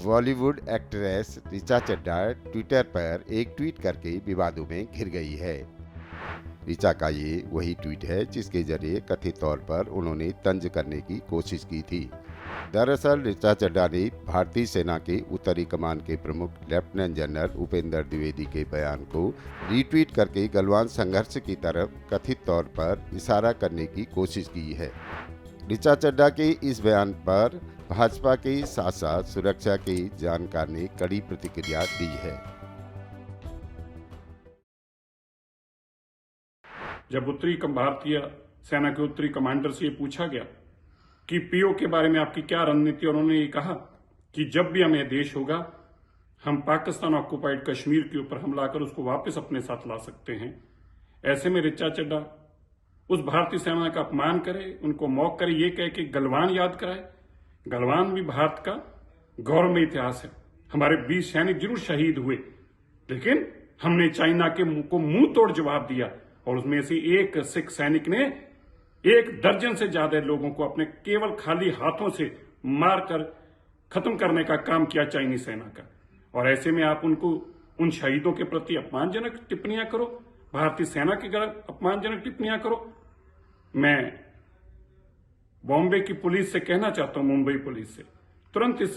Bollywood actress Richa Chadha Twitter पर एक tweet करके विवादों में घिर गई है। ऋचा का ये वही ट्वीट है जिसके जरिए कथित तौर पर उन्होंने तंज करने की कोशिश की थी। दरअसल ऋचा चड्ढा ने भारतीय सेना के उत्तरी कमान के प्रमुख लेफ्टिनेंट जनरल उपेंद्र द्विवेदी के बयान को रीट्वीट करके गलवान संघर्ष की तरफ कथित तौर पर इशारा करने की कोशिश की है। ऋचा चड्ढा के इस बयान पर भाजपा के साथ साथ सुरक्षा के जानकार ने कड़ी प्रतिक्रिया दी है। जब भारतीय सेना के उत्तरी कमांडर से ये पूछा गया कि पीओ के बारे में आपकी क्या रणनीति, और उन्होंने ये कहा कि जब भी हमें देश होगा हम पाकिस्तान ऑक्युपाइड कश्मीर के ऊपर हमला कर उसको वापस अपने साथ ला सकते हैं। ऐसे में ऋचा चड्ढा उस भारतीय सेना का अपमान करे, उनको मौक करे, ये कहे कि गलवान याद कराए। गलवान भी भारत का गौरवमय इतिहास है। हमारे 20 सैनिक जरूर शहीद हुए, लेकिन हमने चाइना के को मुंह तोड़ जवाब दिया, और उसमें से एक सिख सैनिक ने 1 दर्जन से ज्यादा लोगों को अपने केवल खाली हाथों से मारकर खत्म करने का काम किया चाइनीज सेना का। और ऐसे में आप उनको उन शहीदों के प्रति अपमानजनक टिप्पणियां करो, भारतीय सेना की अपमानजनक टिप्पणियां करो। मैं बॉम्बे की पुलिस से कहना चाहता हूं, मुंबई पुलिस से तुरंत इस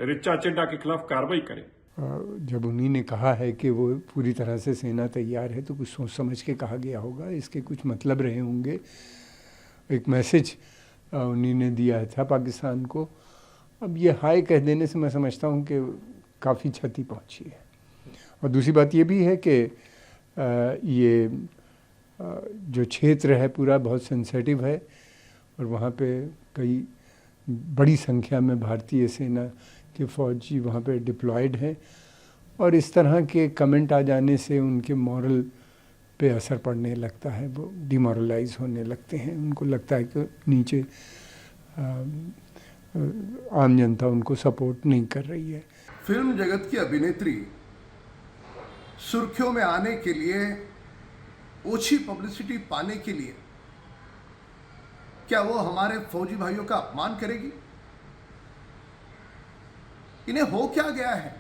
ऋचा चड्ढा के खिलाफ कार्रवाई करें। जब उन्हीं ने कहा है कि वो पूरी तरह से सेना तैयार है तो कुछ सोच समझ के कहा गया होगा, इसके कुछ मतलब रहे होंगे। एक मैसेज उन्हीं ने दिया था पाकिस्तान को। अब ये हाय कह देने से मैं समझता हूँ कि काफ़ी क्षति पहुँची है। और दूसरी बात ये भी है कि ये जो क्षेत्र है पूरा बहुत सेंसिटिव है, और वहाँ पे कई बड़ी संख्या में भारतीय सेना के फौजी वहाँ पे डिप्लॉयड हैं, और इस तरह के कमेंट आ जाने से उनके मॉरल पे असर पड़ने लगता है। वो डिमोरलाइज होने लगते हैं। उनको लगता है कि नीचे आम जनता उनको सपोर्ट नहीं कर रही है। फिल्म जगत की अभिनेत्री सुर्खियों में आने के लिए, ओछी पब्लिसिटी पाने के लिए क्या वो हमारे फौजी भाइयों का अपमान करेगी? इन्हें हो क्या गया है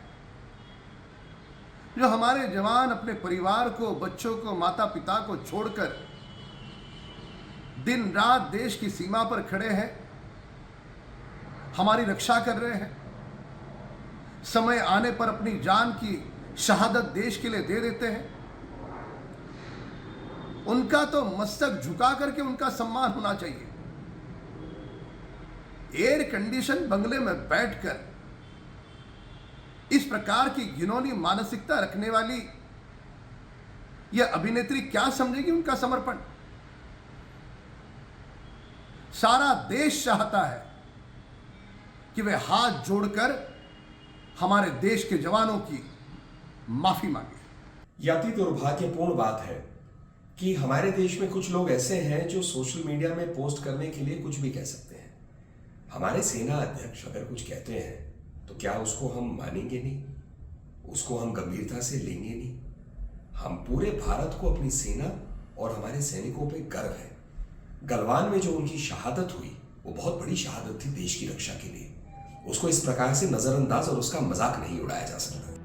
जो हमारे जवान अपने परिवार को, बच्चों को, माता पिता को छोड़कर दिन रात देश की सीमा पर खड़े हैं, हमारी रक्षा कर रहे हैं, समय आने पर अपनी जान की शहादत देश के लिए दे देते हैं। उनका तो मस्तक झुका करके उनका सम्मान होना चाहिए। एयर कंडीशन बंगले में बैठकर इस प्रकार की घिनौनी मानसिकता रखने वाली यह अभिनेत्री क्या समझेगी उनका समर्पण? सारा देश चाहता है कि वे हाथ जोड़कर हमारे देश के जवानों की माफी मांगे। यह अति दुर्भाग्यपूर्ण बात है कि हमारे देश में कुछ लोग ऐसे हैं जो सोशल मीडिया में पोस्ट करने के लिए कुछ भी कह सकते हैं। हमारे सेना अध्यक्ष अगर कुछ कहते हैं तो क्या उसको हम मानेंगे नहीं? उसको हम गंभीरता से लेंगे नहीं? हम पूरे भारत को अपनी सेना और हमारे सैनिकों पे गर्व है। गलवान में जो उनकी शहादत हुई वो बहुत बड़ी शहादत थी देश की रक्षा के लिए। उसको इस प्रकार से नजरअंदाज और उसका मजाक नहीं उड़ाया जा सकता।